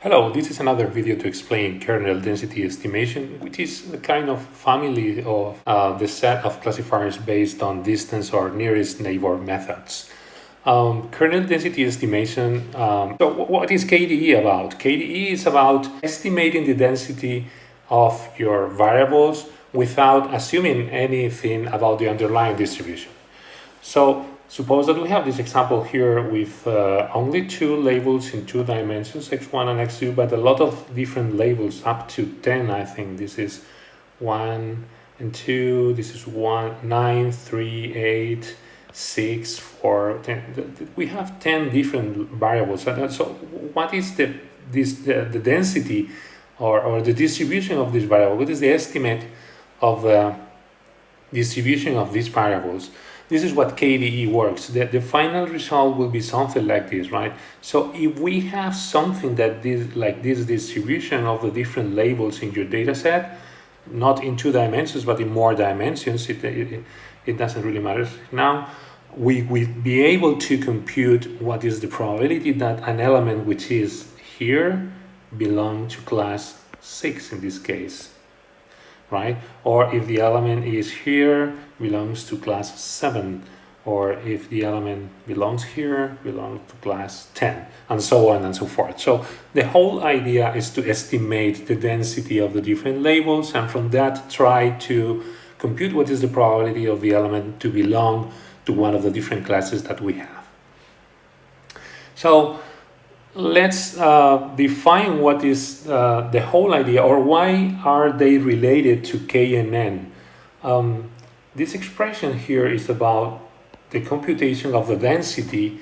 Hello, this is another video to explain kernel density estimation, which is a kind of family of the set of classifiers based on distance or nearest neighbor methods. Kernel density estimation, so what is KDE about? KDE is about estimating the density of your variables without assuming anything about the underlying distribution. So suppose that we have this example here with only two labels in two dimensions, x1 and x2, but a lot of different labels, up to 10, I think. This is 1 and 2, this is 1, 9, 3, 8, 6, 4, 10. We have 10 different variables. So what is the density or the distribution of this variable? What is the estimate of the distribution of these variables? This is what KDE works. The final result will be something like this, right? So if we have something that is like this distribution of the different labels in your data set, not in two dimensions, but in more dimensions, it doesn't really matter. Now, we will be able to compute what is the probability that an element which is here belongs to class 6 in this case, right? Or if the element is here, belongs to class 7, or if the element belongs here, belongs to class 10, and so on and so forth. So the whole idea is to estimate the density of the different labels, and from that try to compute what is the probability of the element to belong to one of the different classes that we have. So let's define what is the whole idea, or why are they related to K and N. This expression here is about the computation of the density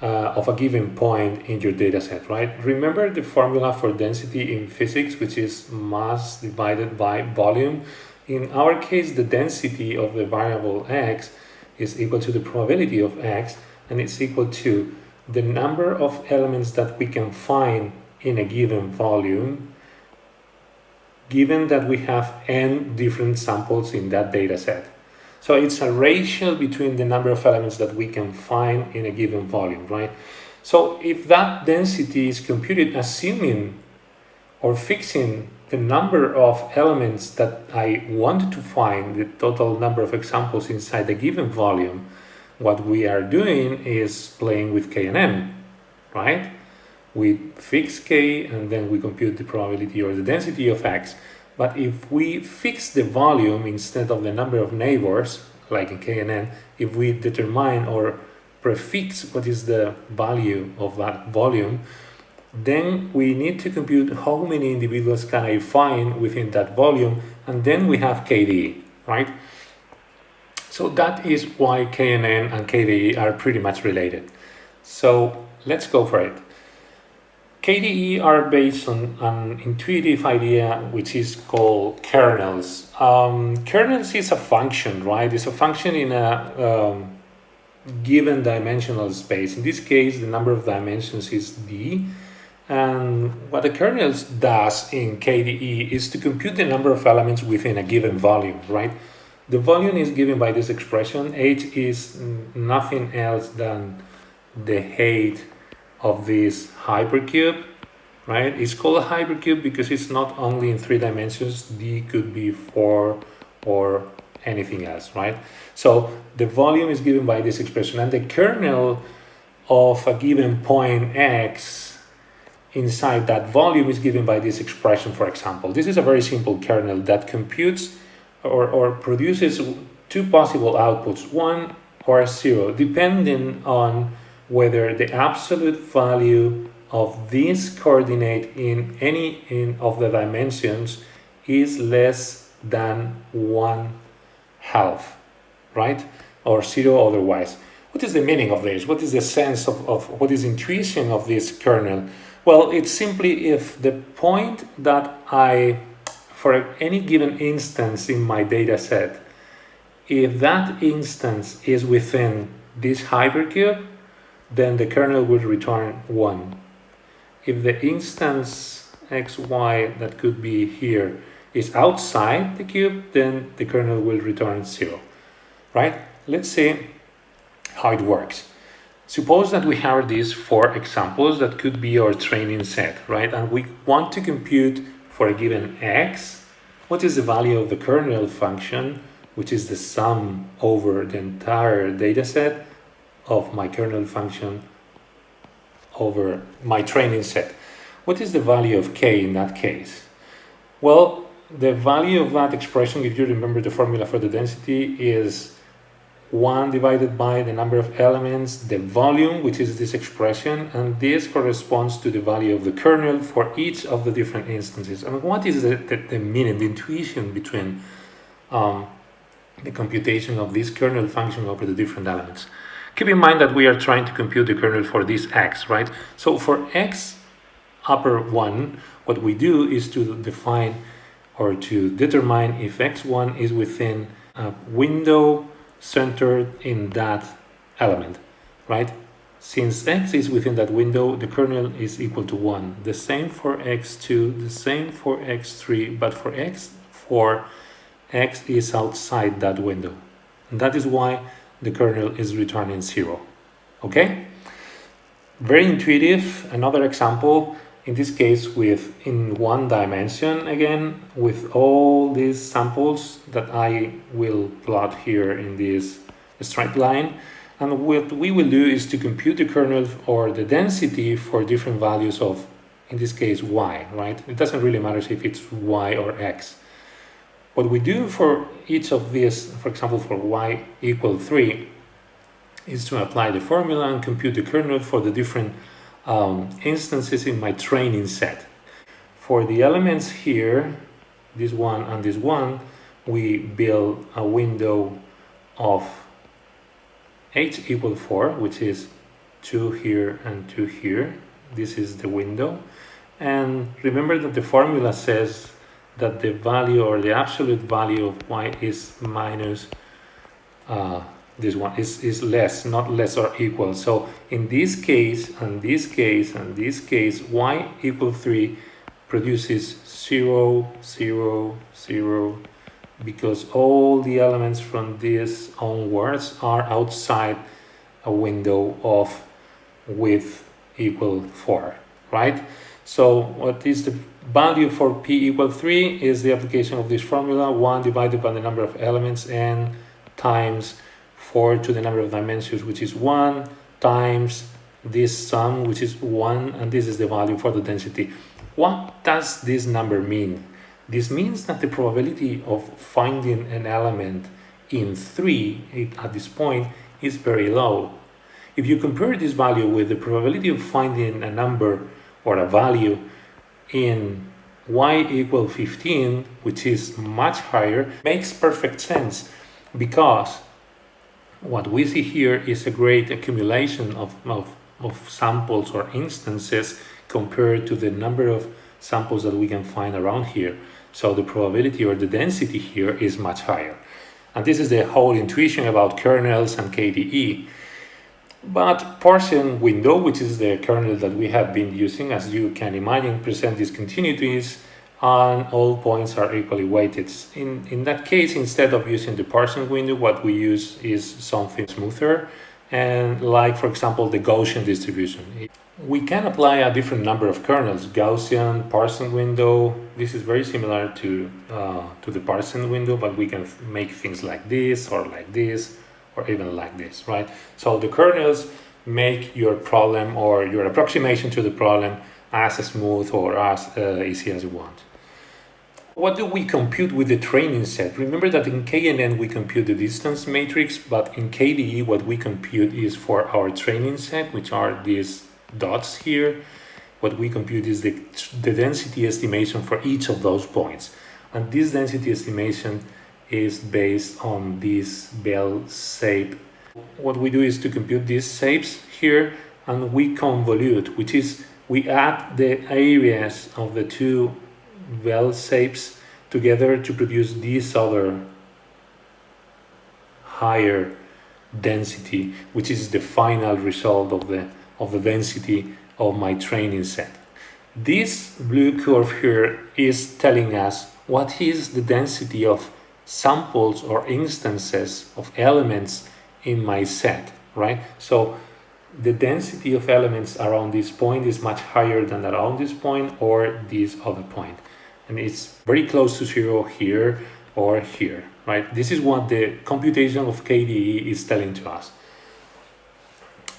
of a given point in your data set, right? Remember the formula for density in physics, which is mass divided by volume. In our case, the density of the variable x is equal to the probability of x, and it's equal to the number of elements that we can find in a given volume, given that we have n different samples in that data set. So it's a ratio between the number of elements that we can find in a given volume, right? So if that density is computed assuming or fixing the number of elements that I want to find, the total number of examples inside a given volume, what we are doing is playing with K and N, right? We fix K and then we compute the probability or the density of X. But if we fix the volume instead of the number of neighbors, like in K and N, if we determine or prefix what is the value of that volume, then we need to compute how many individuals can I find within that volume, and then we have KDE, right? So that is why KNN and KDE are pretty much related. So let's go for it. KDE are based on an intuitive idea which is called kernels. Kernels is a function, right? It's a function in a given dimensional space. In this case, the number of dimensions is d. And what the kernels does in KDE is to compute the number of elements within a given volume, right? The volume is given by this expression. H is nothing else than the height of this hypercube, right? It's called a hypercube because it's not only in 3 dimensions. D could be 4 or anything else, right? So the volume is given by this expression, and the kernel of a given point x inside that volume is given by this expression, for example. This is a very simple kernel that computes or produces 2 possible outputs, 1 or 0, depending on whether the absolute value of this coordinate in any of the dimensions is less than 1/2, right? Or 0 otherwise. What is the meaning of this? What is the sense of what is intuition of this kernel? Well, it's simply if the point that for any given instance in my data set, if that instance is within this hypercube, then the kernel will return 1. If the instance xy that could be here is outside the cube, then the kernel will return 0, right? Let's see how it works. Suppose that we have these 4 examples that could be our training set, right? And we want to compute for a given x, what is the value of the kernel function, which is the sum over the entire data set of my kernel function over my training set. What is the value of k in that case? Well, the value of that expression, if you remember the formula for the density, is 1 divided by the number of elements, the volume, which is this expression, and this corresponds to the value of the kernel for each of the different instances. And what is the meaning, the intuition between the computation of this kernel function over the different elements? Keep in mind that we are trying to compute the kernel for this x, right? So for x upper 1, what we do is to define or to determine if x1 is within a window centered in that element, right? Since x is within that window, the kernel is equal to 1. The same for x2, the same for x3, but for x4, x is outside that window. And that is why the kernel is returning 0. Okay? Very intuitive. Another example, in this case in 1 dimension again, with all these samples that I will plot here in this straight line. And what we will do is to compute the kernel or the density for different values of, in this case, y, right? It doesn't really matter if it's y or x. What we do for each of these, for example, for y equal 3, is to apply the formula and compute the kernel for the different instances in my training set. For the elements here, this one and this one, we build a window of h equal 4, which is 2 here and 2 here. This is the window. And remember that the formula says that the value or the absolute value of y is minus this one is less, not less or equal. So in this case, and this case, and this case, y equal 3 produces 0, 0, 0, because all the elements from this onwards are outside a window of width equal 4, right? So what is the value for p equal 3 is the application of this formula, 1 divided by the number of elements n times 4 to the number of dimensions, which is 1, times this sum, which is 1, and this is the value for the density. What does this number mean? This means that the probability of finding an element in 3 at this point is very low. If you compare this value with the probability of finding a number or a value in y equal 15, which is much higher, makes perfect sense, because what we see here is a great accumulation of samples or instances compared to the number of samples that we can find around here. So the probability or the density here is much higher. And this is the whole intuition about kernels and KDE. But parsing window, which is the kernel that we have been using, as you can imagine, present discontinuities and all points are equally weighted. In that case, instead of using the parsing window, what we use is something smoother, and like, for example, the Gaussian distribution. We can apply a different number of kernels, Gaussian, parsing window. This is very similar to the parsing window, but we can make things like this, or even like this, right? So the kernels make your problem or your approximation to the problem as smooth or as easy as you want. What do we compute with the training set? Remember that in KNN we compute the distance matrix, but in KDE what we compute is for our training set, which are these dots here. What we compute is the density estimation for each of those points. And this density estimation is based on this bell shape. What we do is to compute these shapes here, and we convolute, which is we add the areas of the two bell shapes together to produce this other higher density, which is the final result of the density of my training set. This blue curve here is telling us what is the density of samples or instances of elements in my set, right? So the density of elements around this point is much higher than around this point or this other point. And it's very close to zero here or here, right? This is what the computation of KDE is telling to us.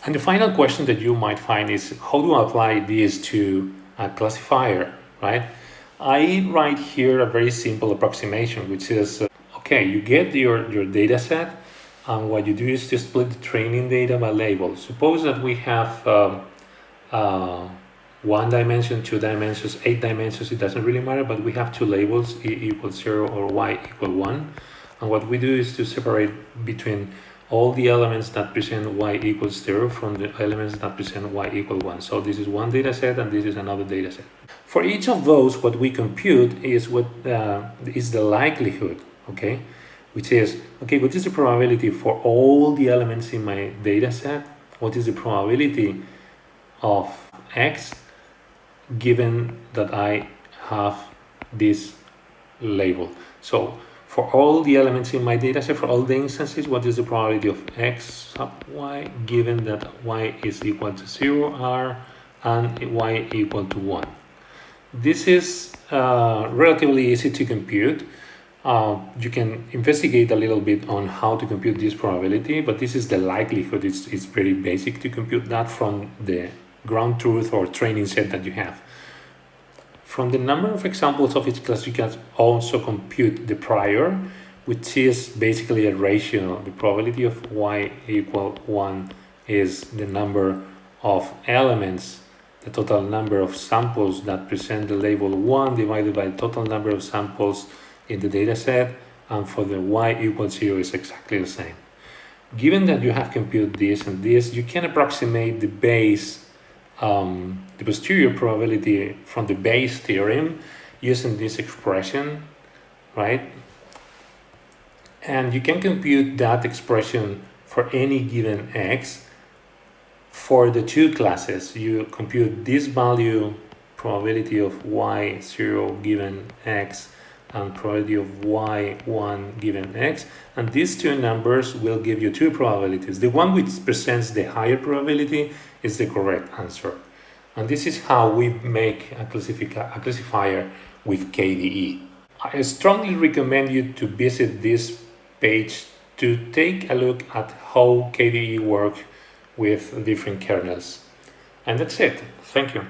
And the final question that you might find is, how do I apply this to a classifier, right? I write here a very simple approximation, which is, okay, you get your data set, and what you do is to split the training data by label. Suppose that we have 1 dimension, 2 dimensions, 8 dimensions, it doesn't really matter, but we have two labels, e equals 0 or y equal 1. And what we do is to separate between all the elements that present y equals 0 from the elements that present y equal 1. So this is one data set and this is another data set. For each of those, what we compute is what is the likelihood, okay? Which is, okay, what is the probability for all the elements in my data set? What is the probability of x given that I have this label? So for all the elements in my data set, for all the instances, what is the probability of x sub y given that y is equal to 0 r and y equal to 1? This is relatively easy to compute. You can investigate a little bit on how to compute this probability, but this is the likelihood. It's very basic to compute that from the ground truth or training set that you have. From the number of examples of each class, you can also compute the prior, which is basically a ratio. The probability of y equal 1 is the number of elements, the total number of samples that present the label 1 divided by the total number of samples in the data set, and for the y equals 0 is exactly the same. Given that you have computed this and this, you can approximate the base, the posterior probability from the Bayes theorem using this expression, right? And you can compute that expression for any given x. For the two classes, you compute this value, probability of y0 given x, and probability of y1 given x, and these two numbers will give you two probabilities. The one which presents the higher probability is the correct answer. And this is how we make a classifier with KDE. I strongly recommend you to visit this page to take a look at how KDE works with different kernels. And that's it. Thank you.